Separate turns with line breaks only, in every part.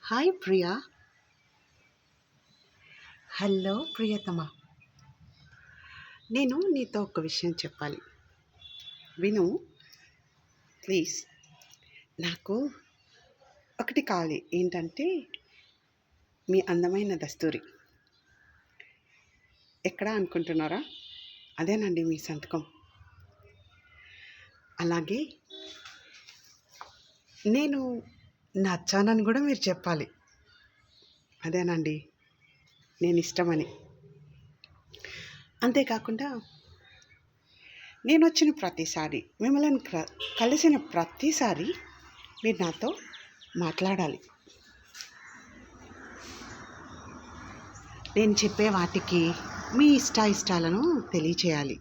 Hi Priya. Hello ప్రియతమా. నేను నీతో ఒక విషయం చెప్పాలి, విను ప్లీజ్. నాకు ఒకటి కావాలి, ఏంటంటే మీ అందమైన దస్తూరి. ఎక్కడ అనుకుంటున్నారా? అదేనండి మీ సంతకం. అలాగే నేను నచ్చానని కూడా మీరు చెప్పాలి. అదేనండి నేను ఇష్టమని. అంతేకాకుండా నేను వచ్చిన ప్రతిసారి, మిమ్మల్ని కలిసిన ప్రతిసారి మీరు నాతో మాట్లాడాలి. నేను చెప్పే వాటికి మీ ఇష్టాలను తెలియచేయాలి.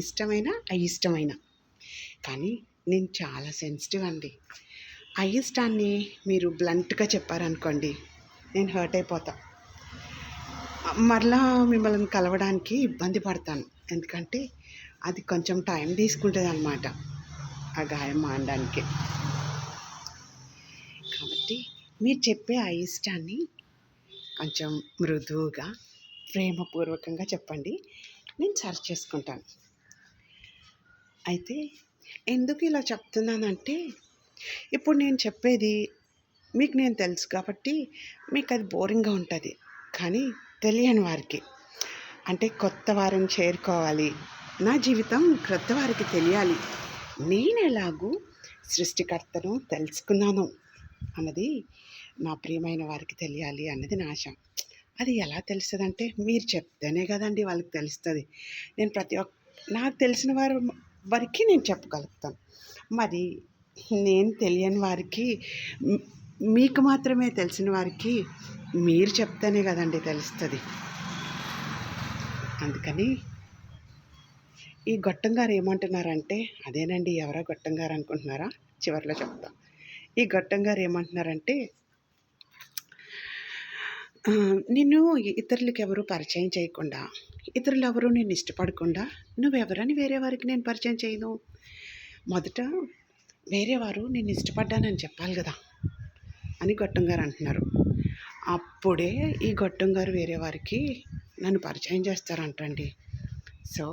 ఇష్టమైన అయిష్టమైన. కానీ నేను చాలా సెన్సిటివ్ అండి. అయిష్టాన్ని మీరు బ్లంట్గా చెప్పారనుకోండి, నేను హర్ట్ అయిపోతా. మరలా మిమ్మల్ని కలవడానికి ఇబ్బంది పడతాను. ఎందుకంటే అది కొంచెం టైం తీసుకుంటుంది అన్నమాట, ఆ గాయం మానడానికి. కాబట్టి మీరు చెప్పే అయిష్టాన్ని కొంచెం మృదువుగా ప్రేమపూర్వకంగా చెప్పండి, నేను సర్చ్ చేసుకుంటాను. అయితే ఎందుకు ఇలా చెప్తున్నానంటే, ఇప్పుడు నేను చెప్పేది మీకు నేను తెలుసు కాబట్టి మీకు అది బోరింగ్గా ఉంటుంది. కానీ తెలియని వారికి, అంటే కొత్త వారిని చేరుకోవాలి, నా జీవితం క్రొత్త వారికి తెలియాలి, నేను ఎలాగూ సృష్టికర్తను తెలుసుకున్నాను అన్నది నా ప్రియమైన వారికి తెలియాలి అన్నది నా ఆశ. అది ఎలా తెలుస్తుందంటే, మీరు చెప్తేనే కదండి వాళ్ళకి తెలుస్తుంది. నేను నాకు తెలిసిన వారికి నేను చెప్పగలుగుతాను. మరి నేను తెలియని వారికి, మీకు మాత్రమే తెలిసిన వారికి మీరు చెప్తేనే కదండి తెలుస్తుంది. అందుకని ఈ గొట్టం గారు ఏమంటున్నారంటే, అదేనండి ఎవరో గొట్టం గారు అనుకుంటున్నారా? చివరిలో చెప్తా. ఈ గొట్టం గారు ఏమంటున్నారంటే, నిన్ను ఇతరులకు ఎవరు పరిచయం చేయకుండా, ఇతరులు ఎవరు నేను ఇష్టపడకుండా నువ్వెవరని వేరే వారికి నేను పరిచయం చేయను. మొదట వేరేవారు నేను ఇష్టపడ్డానని చెప్పాలి కదా అని గొట్టం గారు అంటున్నారు. అప్పుడే ఈ గొట్టం గారు వేరే వారికి నన్ను పరిచయం చేస్తారంటండి. సో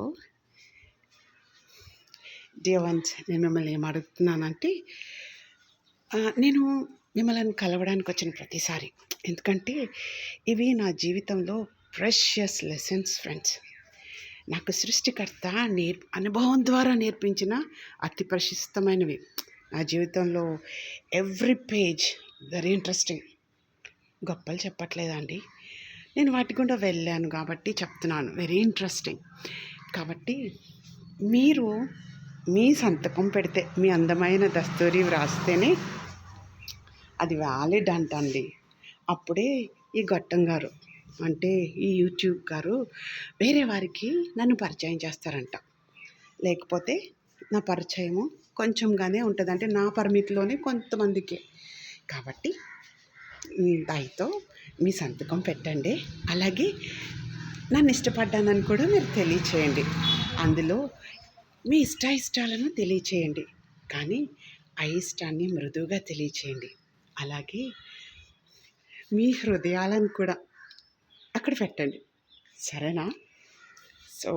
డియర్ వన్స్, నేను మిమ్మల్ని ఏం అడుగుతున్నానంటే, నేను మిమ్మల్ని కలవడానికి వచ్చిన ప్రతిసారి, ఎందుకంటే ఇవి నా జీవితంలో ప్రెషియస్ లెసన్స్ ఫ్రెండ్స్. నాకు సృష్టికర్త అనుభవం ద్వారా నేర్పించిన అతి ప్రశస్తమైనవి. నా జీవితంలో ఎవ్రీ పేజ్ వెరీ ఇంట్రెస్టింగ్. గొప్పలు చెప్పట్లేదండి, నేను వాటి గుండా వెళ్ళాను కాబట్టి చెప్తున్నాను. Very interesting. కాబట్టి మీరు మీ సంతకం పెడితే, మీ అందమైన దస్తూరి వ్రాస్తేనే అది వ్యాలిడ్ అంటండి. అప్పుడే ఈ గొట్టం గారు, అంటే ఈ యూట్యూబ్ గారు వేరే వారికి నన్ను పరిచయం చేస్తారంట. లేకపోతే నా పరిచయము కొంచెంగానే ఉంటుంది, అంటే నా పరిమితిలోనే కొంతమందికి. కాబట్టి దాయితో మీ సంతకం పెట్టండి. అలాగే నన్ను ఇష్టపడ్డానని కూడా మీరు తెలియచేయండి. అందులో మీ ఇష్టాలను తెలియచేయండి, కానీ అయిష్టాన్ని మృదువుగా తెలియచేయండి. అలాగే మీ హృదయాలను కూడా అక్కడ పెట్టండి, సరేనా? సో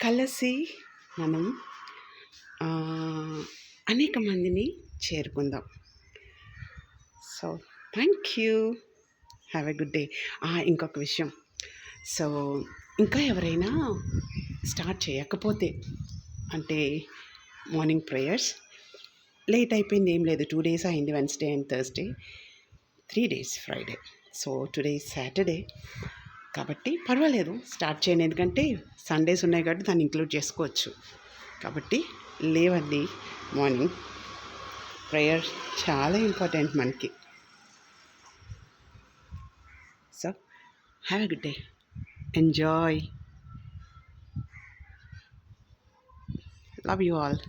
కలిసి మనం అనేక మందిని చేరుకుందాం. So thank you, have a good day. ఇంకొక విషయం, సో ఇంకా ఎవరైనా స్టార్ట్ చేయకపోతే, అంటే మార్నింగ్ ప్రేయర్స్ లేట్ అయిపోయింది, ఏం లేదు, 2 days అయింది, Wednesday and Thursday, 3 days Friday. So today Saturday కాబట్టి పర్వాలేదు, స్టార్ట్ చేయండి. ఎందుకంటే సండేస్ ఉన్నాయి కాబట్టి దాన్ని ఇంక్లూడ్ చేసుకోవచ్చు. కాబట్టి లేవండి, మార్నింగ్ ప్రేయర్ చాలా ఇంపార్టెంట్ మనకి. So have a good day, enjoy, love you all.